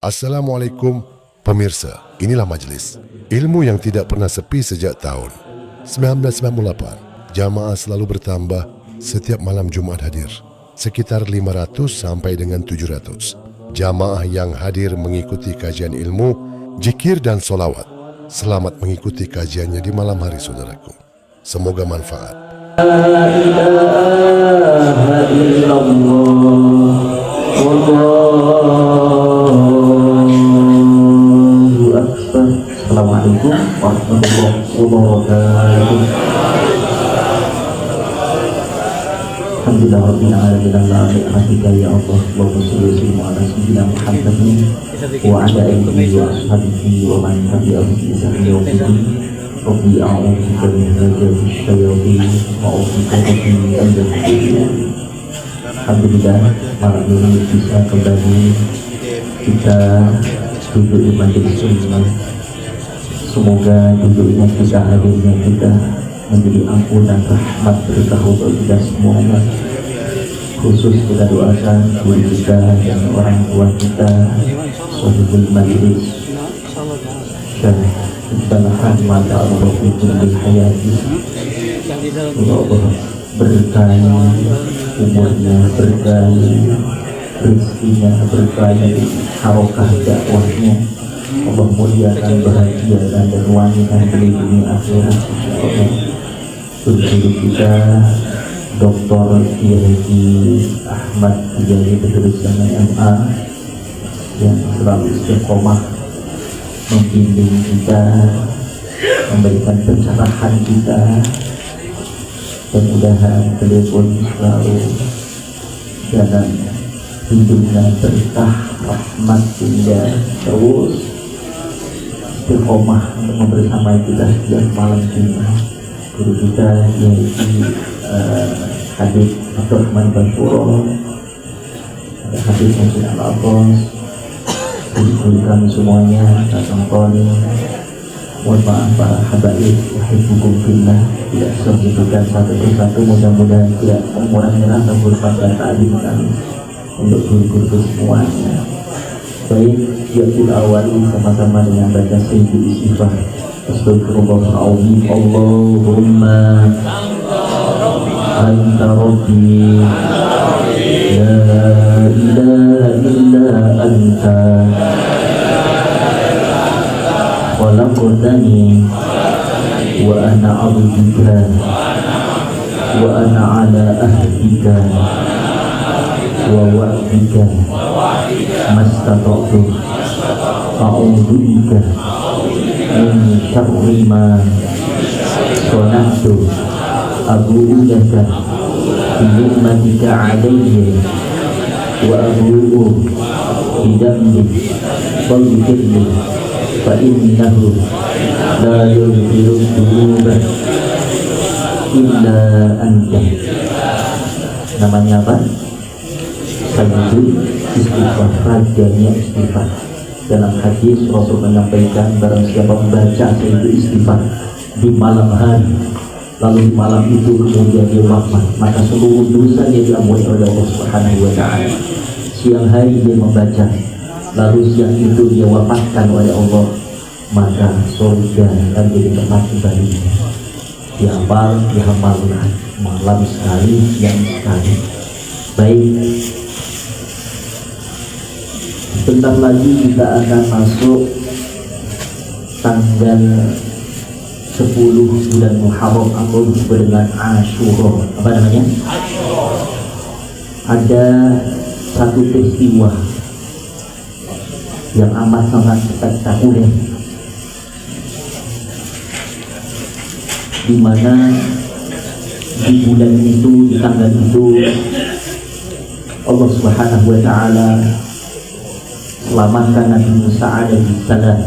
Assalamualaikum pemirsa, inilah majlis ilmu yang tidak pernah sepi sejak tahun 1998. Jamaah selalu bertambah, setiap malam Jumat hadir sekitar 500 sampai dengan 700 jamaah yang hadir mengikuti kajian ilmu, zikir dan solawat. Selamat mengikuti kajiannya di malam hari saudaraku. Semoga manfaat. La ilaha illallah wallahu akbar. Assalamualaikum warahmatullahi wabarakatuh. Alhamdulillah rabbil alamin alhamdulillah ya Allah wa sallallahu ala sayyidina Muhammadin wa ala alihi wa ashabihi wa man tabi'ahum bi ihsan ila yaumil Rabbi a'udzuka min hadzal syayatin wa a'udzuka rabbi an yahdurun. Alhamdulillah malam ini bisa kembali kita duduk di majelis ini. Semoga duduknya kita, hadirnya kita menjadi ampunan rahmat berkah untuk kita semuanya. Khusus kita doakan guru kita dan orang tua kita, sahibul majlis Syekh Balahan mata Allah bil hayati. Allah berkahi umurnya, berkahi rezekinya, berkahi harokah dakwahnya. Allah muliakan, bahagiakan dan wangikan di dunia akhirat insyaallah. Guru kita Dr. Kiai Ahmad Kiai Bedurisana MA yang selalu istiqomah membimbing kita, memberikan pencerahan kita, dan mudahan beliau pun selalu dalam hidupnya berkah rahmat hingga terus istiqomah untuk membersamai kita setiap malam Jumat. Guru kita yaitu Habib Abdurrahman Bashuro, ada Habib Musin Al-Abbas, guru kami semuanya, Tantoni, mohon maaf para habaib, wahibukum fillah, tidak sebutkan satu persatu, mudah-mudahan tidak mengurangi rasa hormat dan ta'zim kami untuk guru-guru semuanya. Baik, yaitu awali sama-sama dengan baca sayyidul istighfar. Astagfirullahaladzim. Allahumma anta rabbi la ilaha illa anta khalaqtani wa ana 'abduka wa ana 'ala ahdika wa wa'dika mastata'tu a'udzu bika min syarri ma sana'tu abu'u laka bi ni'matika 'alayya wa abu'u bi dhanbi faghfirli fa innahu la yaghfiru dhunuba illa anta. Namanya apa? Sayyidul istighfar, rajanya istighfar. Dalam hadis Rasul menyampaikan, barang siapa membaca sayyidul istighfar di malam hari, lalu di malam itu kemudian dia wafat, maka seluruh dosa dia diampuni oleh Allah Subhanahu wa taala. Siang hari dia membaca, lalu siang itu dia wafatkan oleh Allah, maka surga akan jadi tempat ibadahnya. Dihafalkan malam sekali, siang sekali. Baik, sebentar lagi kita akan masuk tanggal 10 bulan Muharram atau disebut dengan Asyura. Apa namanya? Ada satu peristiwa yang amat sangat spektakuler, di mana di bulan itu, di tanggal itu, Allah Subhanahu wa taala selamatkan Nabi Musa alaihi salam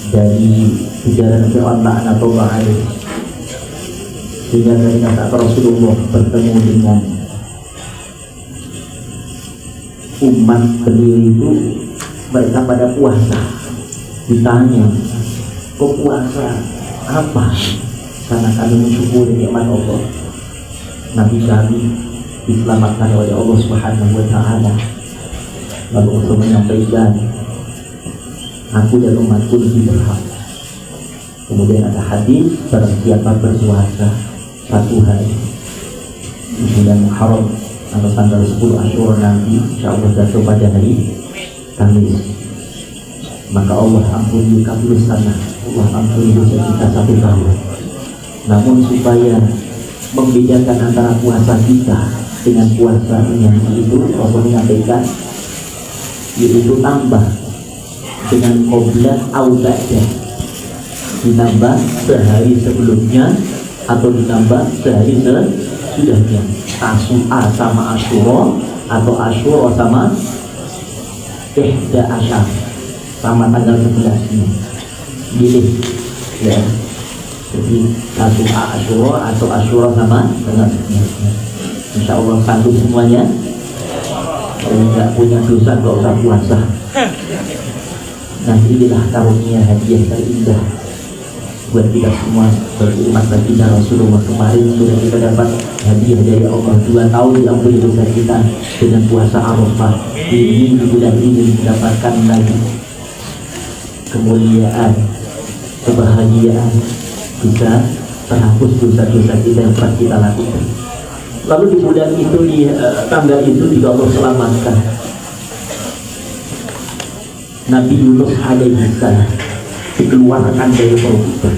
dari kejaran Fir'aun laknatullah alaihi. Sehingga ketika saat Rasulullah bertemu dengan umat beliau itu, mereka pada puasa. Ditanya, kok puasa apa? Karena kami mensyukuri nikmat Allah. Nabi kami diselamatkan oleh Allah Subhanahu wa taala. Lalu Rasul menyampaikan, aku dan umatku lebih berhak. Kemudian ada hadis, barang siapa berpuasa satu hari di bulan Muharram atau tanggal 10 Asyura nanti, insyaallah jatuh pada hari Kamis, maka Allah ampuni dosa, Allah ampuni dosa kita satu tahun. Namun supaya membedakan antara puasa kita dengan puasa yang itu, Rasul menyampaikan, yaitu tambah dengan qoblah au ba'da, ditambah sehari sebelumnya atau ditambah sehari sesudahnya. Tasu'a sama Asyura atau Asyura sama Ihda Asyar, sama tanggal 11-nya. Pilih ya. Jadi Tasu'a Asyura atau Asyura sama tanggal 11-nya. Insyaallah sanggup semuanya. Kalau nggak punya dosa nggak usah puasa. Nah, inilah karunia hadiah terindah buat kita semua sebagai umat baginda Rasulullah. Kemarin sudah kita dapat hadiah dari Allah 2 tahun diampuni dosa kita dengan puasa Arafah. Ini di bulan ini mendapatkan lagi kemuliaan, kebahagiaan, bisa terhapus dosa-dosa kita yang pernah kita lakukan. Lalu di bulan itu, di tanggal itu juga Allah selamatkan Nabi Yunus alaihi salam, dikeluarkan dari perut ikan.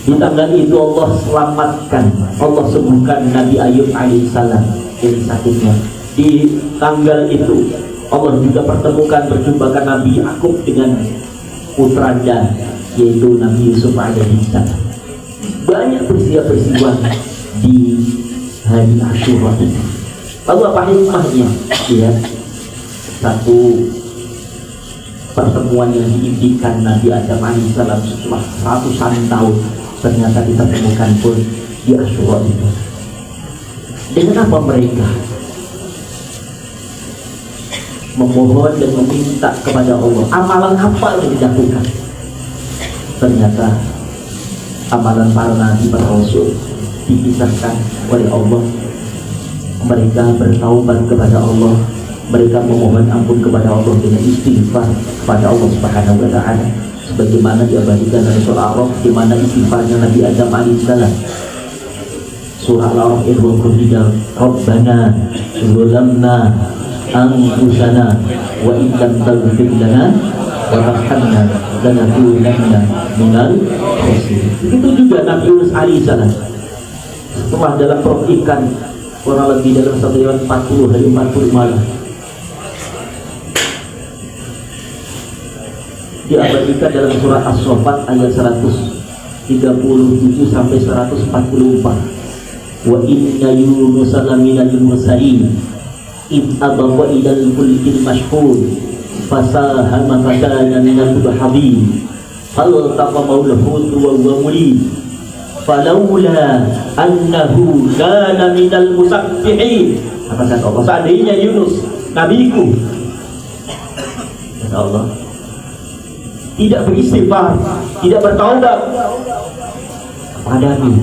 Di tanggal itu Allah selamatkan, Allah sembuhkan Nabi Ayub alaihissalam dari sakitnya. Di tanggal itu Allah juga pertemukan, berjumpakan Nabi Yakub dengan putranya yaitu Nabi Yusuf alaihissalam. Banyak peristiwa di hari Asyura ini. Lalu apa hikmahnya? Ya, satu pertemuan yang diimpikan Nabi Adam alaihissalam setelah ratusan tahun ternyata kita temukan pun di Asyura itu. Dengan apa mereka memohon dan meminta kepada Allah? Amalan apa yang dilakukan? Ternyata amalan para nabi, para rasul dikisahkan oleh Allah. Mereka bertaubat kepada Allah, mereka memohon ampun kepada Allah dengan istighfar kepada Allah Subhanahu wa taala, sebagaimana diabadikan dalam surah Al-A'raf, di mana istighfarnya Nabi Adam alaihissalam. Surah Al-A'raf ayat 23, Rabbana zalamna anfusana wa in lam taghfir lana wa tarhamna lanakunanna minal khasirin. Itu juga Nabi Yunus alaihissalam setelah dalam perut ikan kurang lebih dalam 1 lewat 40 hari 40 malam diabadikan dalam surah As-Saffat ayat 137 sampai 144. Wa inna Yunus laminal mursalin id abawa ilal fulkil mashhur fasahama fakana minal mudhhabin faltaqamahu al-hut wa huwa mulim falawla annahu kana minal musabbihin. Apa kata Allah? Seandainya Yunus nabiku, kata Allah, tidak beristighfar, tidak bertaubat padamu,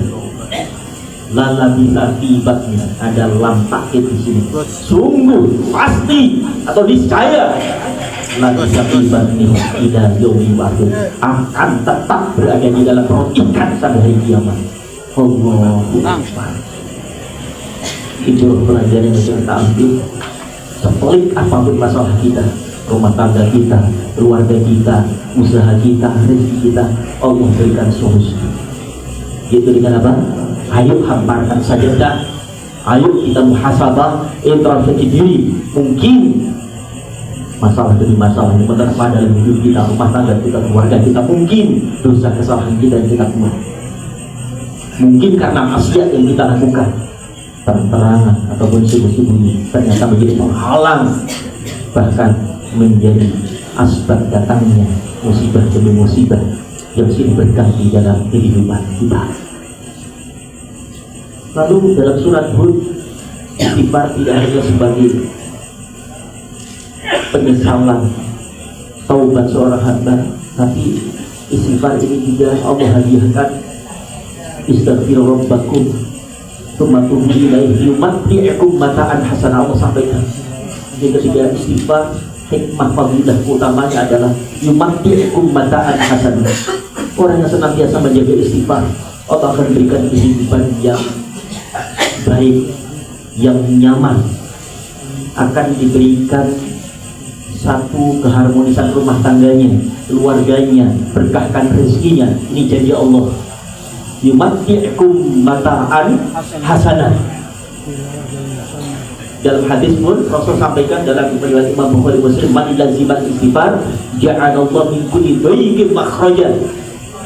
lala bisa tibatnya, ada lam takkit di sini, sungguh pasti atau niscaya lagi tibatnya tidak yomi waktu akan tetap berada di dalam perut ikan sampai hari kiamat. Allahu Akbar. Itu pelajaran yang kita ambil. Sepelik apapun masalah kita, rumah tangga kita, keluarga kita, usaha kita, rezeki kita, Allah berikan solusi. Itu dengan apa? Ayo hamparkan sajadah, ayo kita muhasabah, introspeksi diri. Mungkin masalah demi masalah yang menerpa dalam hidup kita, rumah tangga kita, keluarga kita, mungkin dosa kesalahan kita yang kita buat, mungkin karena maksiat yang kita lakukan, terang-terangan ataupun sembunyi-sembunyi ternyata menjadi penghalang, bahkan menjadi asbab datangnya musibah demi musibah yang silih berganti dalam kehidupan kita. Lalu dalam surat Hud, istighfar tidak hanya sebagai penyesalan taubat seorang hamba, tapi istighfar ini juga Allah hadiahkan istighfar rabbakum tsumma tubu ilaihi yumatti'ukum mata'an hasanah. Allah sampaikan Yang ketiga, istighfar hikmah fadilah utamanya adalah yumatti'ukum mata'an hasanah. Orang yang senantiasa menjaga istighfar, Allah akan berikan kehidupan yang baik, yang nyaman, akan diberikan satu keharmonisan rumah tangganya, keluarganya, berkahkan rezekinya. Ini janji Allah. Yumatti'ukum mata'an hasanah. Dalam hadis pun Rasul sampaikan dalam riwayat Imam Bukhari Muslim, man lazimal istighfar ja'alallahu min kulli dhayqin makhrajan.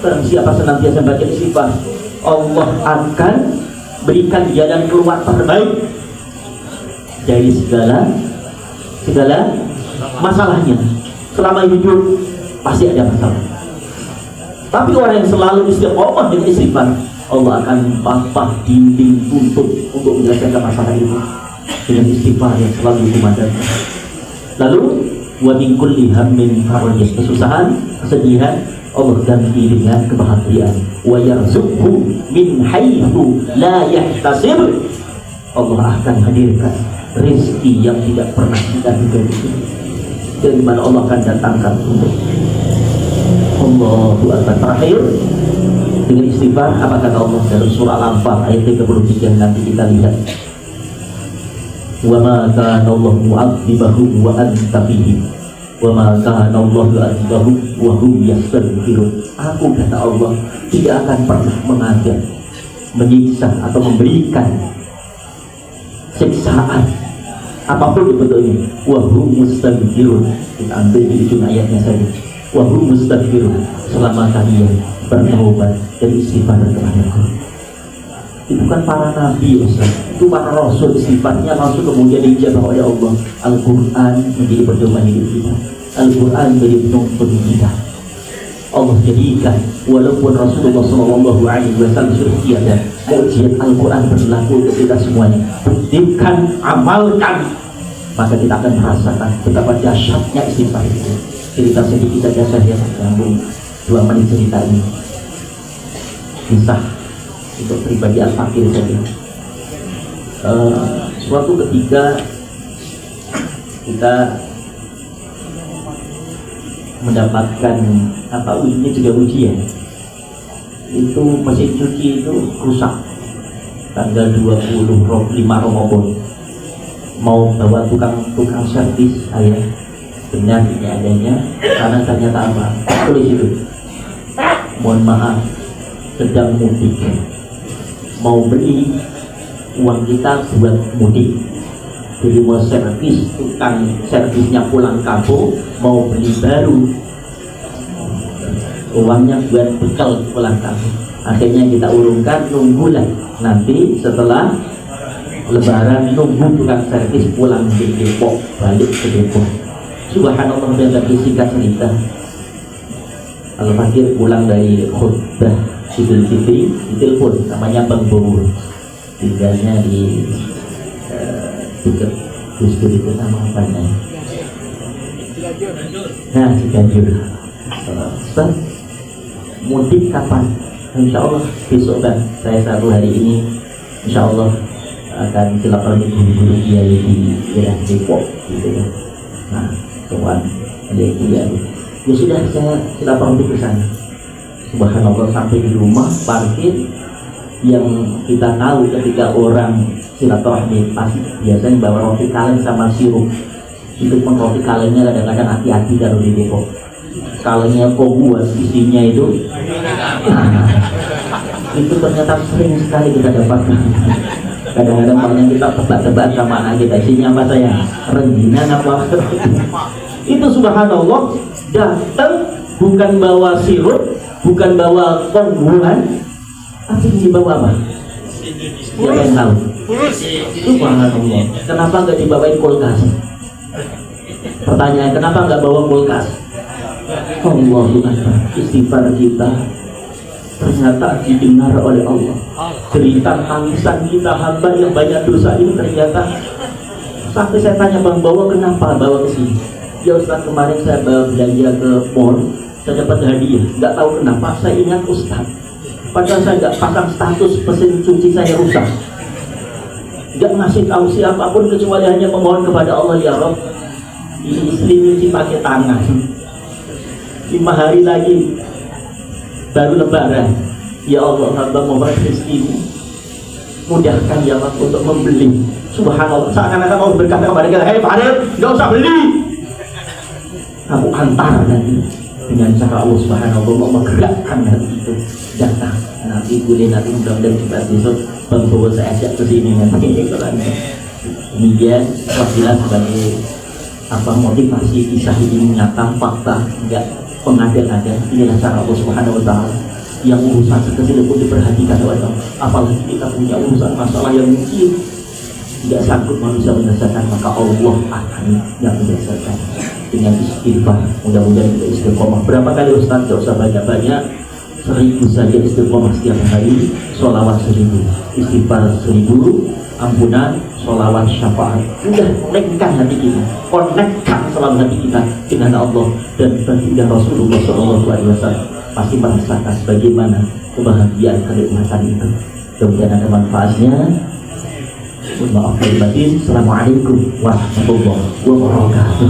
Barang siapa senantiasa baca istighfar, Allah akan berikan jalan keluar terbaik dari segala masalahnya. Selama hidup pasti ada masalah, tapi orang yang selalu istiqomah dengan istighfar, Allah akan pampah dinding tutup untuk menyelesaikan masalah itu dengan istighfar yang selalu dikumandangkan. Lalu wa min kulli hammin farajah, kesusahan, kesedihan, Allah ganti dengan kebahagiaan. Wa yarzuqhu min haitsu la yahtasib, Allah akan hadirkan rezeki yang tidak pernah kita duga, dari mana Allah akan datangkan untuk Allahu Akbar. Terakhir dengan istighfar, apa kata Allah dalam surah Al-Anfal ayat 33, nanti kita lihat. Wa ma kana Allah mu'adzibahum wa anta fihim wa ma kana Allah yu'adzibahum wa hum yastaghfirun. Aku, kata Allah, tidak akan pernah mengazab, menyiksa atau memberikan siksaan apapun bentuknya. Wa hum mustaghfirun. Kita ambil di ujung ayatnya saja. Wa hum mustaghfirun, selama kalian bertaubat dan istighfar kepada-Ku. Itu bukan para nabi, Ustaz. Itu para rasul, istighfarnya langsung kemudian dijabah oleh Allah. Al-Quran menjadi pedoman hidup kita, Al-Quran menjadi penuntun kita. Allah jadikan, walaupun Rasulullah SAW sudah tiada, ujian Al-Quran berlaku untuk kita semuanya. Buktikan, amalkan, maka kita akan merasakan betapa dahsyatnya istighfar itu. Cerita sedikit saja saya menyambung 2 menit cerita ini. Kisah untuk pribadi Al-Fakir saja. Suatu ketika kita mendapatkan ini juga ujian. Itu mesin cuci itu rusak tanggal 25 Ramadan. Mau bawa tukang servis, saya benar ini adanya, karena ternyata apa? Tulis itu, mohon maaf, sedang mudik, mau beli uang kita buat mudik, jadi mau servis, tukang servisnya pulang kampung, mau beli baru, uangnya buat bekal pulang kampung. Akhirnya kita urungkan, nunggulah nanti setelah Lebaran, nunggu tukang servis pulang di Depok, balik ke Depok. Subhanallah, dan singkat cerita, Al-Fakir pulang dari khutbah Idul Fitri, ditelepon namanya Bang Bowo, tinggalnya di dekat Gusdur, itu nama apanya? Nah, Ciganjur. Ustaz, mudik kapan? Insya Allah besok, Bang. Saya 1 hari ini insya Allah akan silaturahmi guru-guru kiai di daerah Depok, gitu ya. Nah, kawan ada kuliah, ya sudah, saya silaturahmi ke sana. Subhanallah, sampai di rumah parkir, yang kita tahu ketika orang silaturahmi pasti biasanya bawa roti kaleng sama sirup. Itu pun roti kalengnya kadang-kadang hati-hati kalau di Depok. Kalengnya kok buat isinya itu, itu ternyata sering sekali kita dapatkan. Kadang-kadang makanya kita tebak-tebak sama anak kita, isinya apa saya? Rengginang apa? Itu subhanallah, datang bukan bawa sirup, bukan bawa kombuan, tapi dibawa apa? Siapa yang tahu? Subhanallah, kenapa nggak dibawain kulkas? Pertanyaan, kenapa nggak bawa kulkas? Allahu Akbar, istighfar kita ternyata didengar oleh Allah. Cerita tangisan kita hamba yang banyak dosa ini ternyata, sampai saya tanya Bang Bowo, kenapa bawa ke sini? Ya Ustaz, kemarin saya bawa belanja ke mall, saya dapat hadiah, nggak tahu kenapa saya ingat Ustaz, padahal saya nggak pasang status mesin cuci saya rusak. nggak ngasih tahu siapapun kecuali hanya memohon kepada Allah, ya Rob, ini istri nyuci pakai tangan, 5 hari lagi baru lebaran, ya Allah hamba mohon rezekimu, mudahkan ya Rob untuk membeli. Subhanallah, seakan-akan Allah berkata kepada kita, hei Fadil, nggak usah beli, aku antar nanti. Dengan cara Allah Subhanahu wa ta'ala gerakkan hati itu datang. Nanti boleh nanti mudah-mudahan juga besok membawa saya ajak ke sini nanti ini dia wasilah sebagai motivasi kisah ini nyata fakta, enggak pengada-ada. Inilah cara Allah Subhanahu wa ta'ala yang urusan sekecil pun diperhatikan oleh Allah. Apalagi kita punya urusan masalah yang kecil tidak sanggup manusia menyelesaikan, maka Allah akan yang menyelesaikan dengan istighfar. Mudah-mudahan kita istiqomah. Berapa kali Ustaz? Tidak usah banyak-banyak, 1000 saja istiqomah setiap hari. Sholawat 1000, istighfar 1000, ampunan, sholawat, syafaat. Sudah konekkan hati kita, konekkan selalu hati kita dengan Allah dan baginda Rasulullah SAW. Pasti merasakan bagaimana kebahagiaan kenikmatan itu. Mudah-mudahan ada manfaatnya. Maaf lahir batin. Assalamualaikum warahmatullahi wabarakatuh.